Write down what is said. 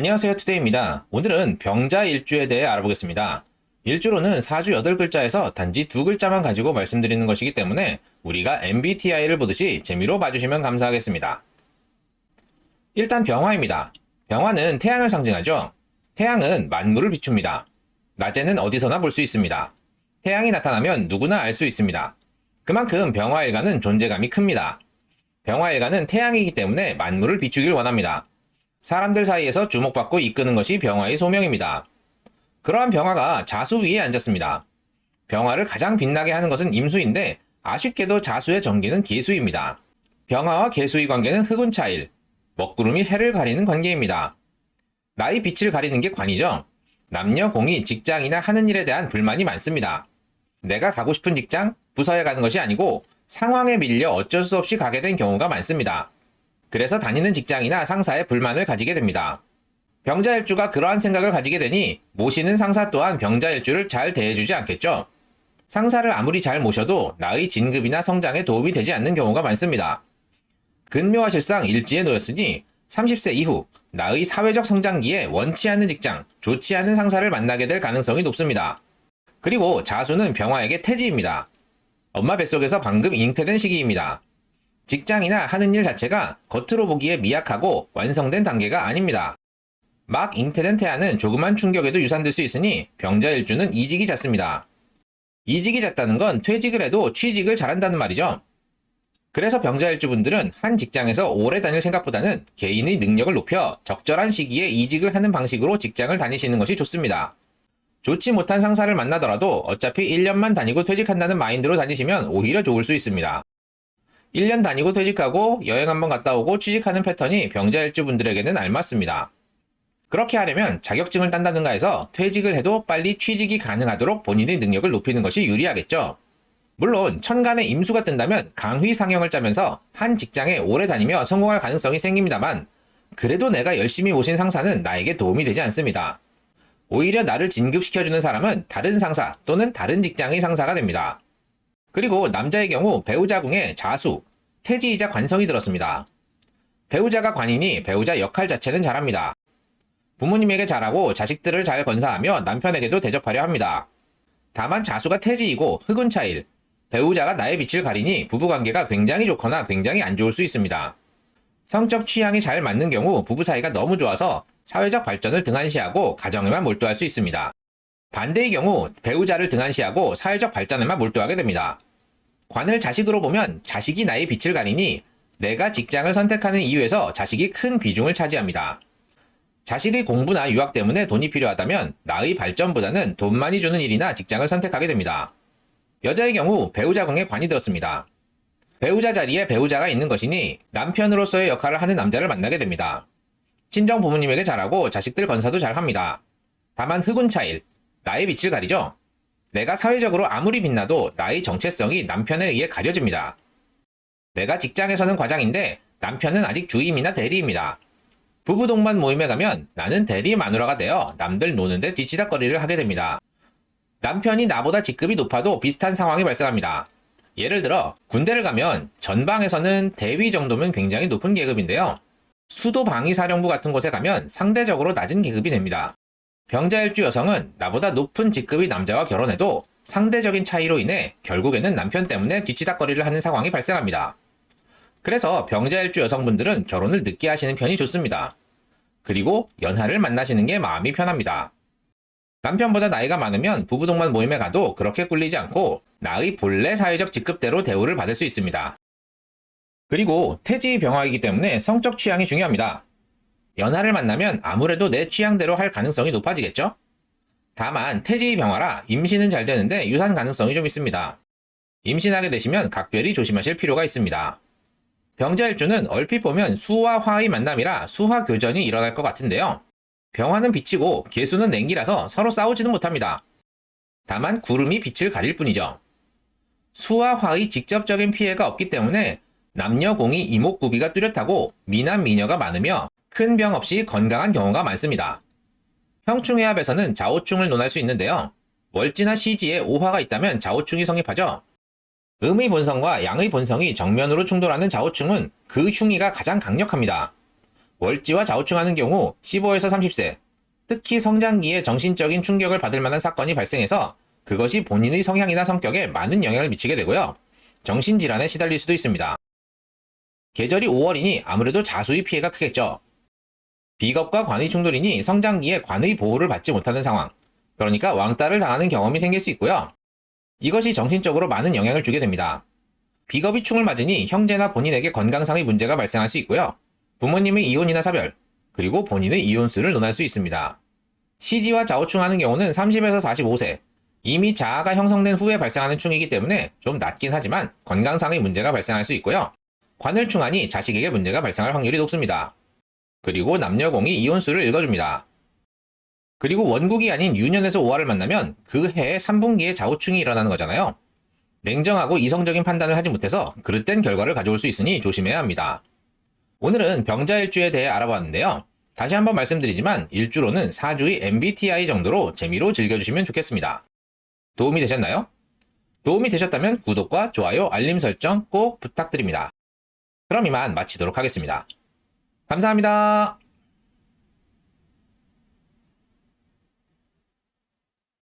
안녕하세요, 투데이입니다. 오늘은 병자 일주에 대해 알아보겠습니다. 일주로는 사주 8글자에서 단지 2글자만 가지고 말씀드리는 것이기 때문에 우리가 MBTI를 보듯이 재미로 봐주시면 감사하겠습니다. 일단 병화입니다. 병화는 태양을 상징하죠. 태양은 만물을 비춥니다. 낮에는 어디서나 볼 수 있습니다. 태양이 나타나면 누구나 알 수 있습니다. 그만큼 병화일간은 존재감이 큽니다. 병화일간은 태양이기 때문에 만물을 비추길 원합니다. 사람들 사이에서 주목받고 이끄는 것이 병화의 소명입니다. 그러한 병화가 자수 위에 앉았습니다. 병화를 가장 빛나게 하는 것은 임수인데 아쉽게도 자수의 정기는 계수입니다. 병화와 계수의 관계는 흑운차일, 먹구름이 해를 가리는 관계입니다. 나의 빛을 가리는 게 관이죠. 남녀 공이 직장이나 하는 일에 대한 불만이 많습니다. 내가 가고 싶은 직장, 부서에 가는 것이 아니고 상황에 밀려 어쩔 수 없이 가게 된 경우가 많습니다. 그래서 다니는 직장이나 상사에 불만을 가지게 됩니다. 병자일주가 그러한 생각을 가지게 되니 모시는 상사 또한 병자일주를 잘 대해주지 않겠죠. 상사를 아무리 잘 모셔도 나의 진급이나 성장에 도움이 되지 않는 경우가 많습니다. 근묘화실상 일지에 놓였으니 30세 이후 나의 사회적 성장기에 원치 않는 직장, 좋지 않은 상사를 만나게 될 가능성이 높습니다. 그리고 자수는 병화에게 태지입니다. 엄마 뱃속에서 방금 잉태된 시기입니다. 직장이나 하는 일 자체가 겉으로 보기에 미약하고 완성된 단계가 아닙니다. 막 잉태된 태아는 조그만 충격에도 유산될 수 있으니 병자일주는 이직이 잦습니다. 이직이 잦다는 건 퇴직을 해도 취직을 잘한다는 말이죠. 그래서 병자일주분들은 한 직장에서 오래 다닐 생각보다는 개인의 능력을 높여 적절한 시기에 이직을 하는 방식으로 직장을 다니시는 것이 좋습니다. 좋지 못한 상사를 만나더라도 어차피 1년만 다니고 퇴직한다는 마인드로 다니시면 오히려 좋을 수 있습니다. 1년 다니고 퇴직하고 여행 한번 갔다 오고 취직하는 패턴이 병자일주 분들에게는 알맞습니다. 그렇게 하려면 자격증을 딴다든가 해서 퇴직을 해도 빨리 취직이 가능하도록 본인의 능력을 높이는 것이 유리하겠죠. 물론 천간에 임수가 뜬다면 강휘 상형을 짜면서 한 직장에 오래 다니며 성공할 가능성이 생깁니다만 그래도 내가 열심히 모신 상사는 나에게 도움이 되지 않습니다. 오히려 나를 진급시켜주는 사람은 다른 상사 또는 다른 직장의 상사가 됩니다. 그리고 남자의 경우 배우자궁에 자수, 태지이자 관성이 들었습니다. 배우자가 관이니 배우자 역할 자체는 잘합니다. 부모님에게 잘하고 자식들을 잘 건사하며 남편에게도 대접하려 합니다. 다만 자수가 태지이고 흑운차일, 배우자가 나의 빛을 가리니 부부관계가 굉장히 좋거나 굉장히 안 좋을 수 있습니다. 성적 취향이 잘 맞는 경우 부부 사이가 너무 좋아서 사회적 발전을 등한시하고 가정에만 몰두할 수 있습니다. 반대의 경우 배우자를 등한시하고 사회적 발전에만 몰두하게 됩니다. 관을 자식으로 보면 자식이 나의 빛을 가리니 내가 직장을 선택하는 이유에서 자식이 큰 비중을 차지합니다. 자식의 공부나 유학 때문에 돈이 필요하다면 나의 발전보다는 돈 많이 주는 일이나 직장을 선택하게 됩니다. 여자의 경우 배우자궁에 관이 들었습니다. 배우자 자리에 배우자가 있는 것이니 남편으로서의 역할을 하는 남자를 만나게 됩니다. 친정 부모님에게 잘하고 자식들 건사도 잘합니다. 다만 흑운차일, 나의 빛을 가리죠. 내가 사회적으로 아무리 빛나도 나의 정체성이 남편에 의해 가려집니다. 내가 직장에서는 과장인데 남편은 아직 주임이나 대리입니다. 부부 동반 모임에 가면 나는 대리 마누라가 되어 남들 노는데 뒤치다꺼리를 하게 됩니다. 남편이 나보다 직급이 높아도 비슷한 상황이 발생합니다. 예를 들어 군대를 가면 전방에서는 대위 정도면 굉장히 높은 계급인데요. 수도 방위사령부 같은 곳에 가면 상대적으로 낮은 계급이 됩니다. 병자일주 여성은 나보다 높은 직급의 남자와 결혼해도 상대적인 차이로 인해 결국에는 남편 때문에 뒤치다꺼리를 하는 상황이 발생합니다. 그래서 병자일주 여성분들은 결혼을 늦게 하시는 편이 좋습니다. 그리고 연하를 만나시는 게 마음이 편합니다. 남편보다 나이가 많으면 부부동반 모임에 가도 그렇게 꿀리지 않고 나의 본래 사회적 직급대로 대우를 받을 수 있습니다. 그리고 태지 병화이기 때문에 성적 취향이 중요합니다. 연하를 만나면 아무래도 내 취향대로 할 가능성이 높아지겠죠? 다만 태지 병화라 임신은 잘 되는데 유산 가능성이 좀 있습니다. 임신하게 되시면 각별히 조심하실 필요가 있습니다. 병자일주는 얼핏 보면 수와 화의 만남이라 수화 교전이 일어날 것 같은데요. 병화는 빛이고 계수는 냉기라서 서로 싸우지는 못합니다. 다만 구름이 빛을 가릴 뿐이죠. 수와 화의 직접적인 피해가 없기 때문에 남녀 공이 이목구비가 뚜렷하고 미남 미녀가 많으며 큰 병 없이 건강한 경우가 많습니다. 형충해합에서는 자오충을 논할 수 있는데요. 월지나 시지에 오화가 있다면 자오충이 성립하죠. 음의 본성과 양의 본성이 정면으로 충돌하는 자오충은 그 흉의가 가장 강력합니다. 월지와 좌우충하는 경우 15에서 30세, 특히 성장기에 정신적인 충격을 받을 만한 사건이 발생해서 그것이 본인의 성향이나 성격에 많은 영향을 미치게 되고요. 정신질환에 시달릴 수도 있습니다. 계절이 5월이니 아무래도 자수의 피해가 크겠죠. 비겁과 관의 충돌이니 성장기에 관의 보호를 받지 못하는 상황, 그러니까 왕따를 당하는 경험이 생길 수 있고요. 이것이 정신적으로 많은 영향을 주게 됩니다. 비겁이 충을 맞으니 형제나 본인에게 건강상의 문제가 발생할 수 있고요. 부모님의 이혼이나 사별, 그리고 본인의 이혼수를 논할 수 있습니다. 시지와 좌우충하는 경우는 30에서 45세, 이미 자아가 형성된 후에 발생하는 충이기 때문에 좀 낮긴 하지만 건강상의 문제가 발생할 수 있고요. 관을충하니 자식에게 문제가 발생할 확률이 높습니다. 그리고 남녀공이 이혼수를 읽어줍니다. 그리고 원국이 아닌 유년에서 오화를 만나면 그 해에 3분기에 좌우충이 일어나는 거잖아요. 냉정하고 이성적인 판단을 하지 못해서 그릇된 결과를 가져올 수 있으니 조심해야 합니다. 오늘은 병자일주에 대해 알아봤는데요. 다시 한번 말씀드리지만 일주로는 4주의 MBTI 정도로 재미로 즐겨주시면 좋겠습니다. 도움이 되셨나요? 도움이 되셨다면 구독과 좋아요, 알림 설정 꼭 부탁드립니다. 그럼 이만 마치도록 하겠습니다. 감사합니다.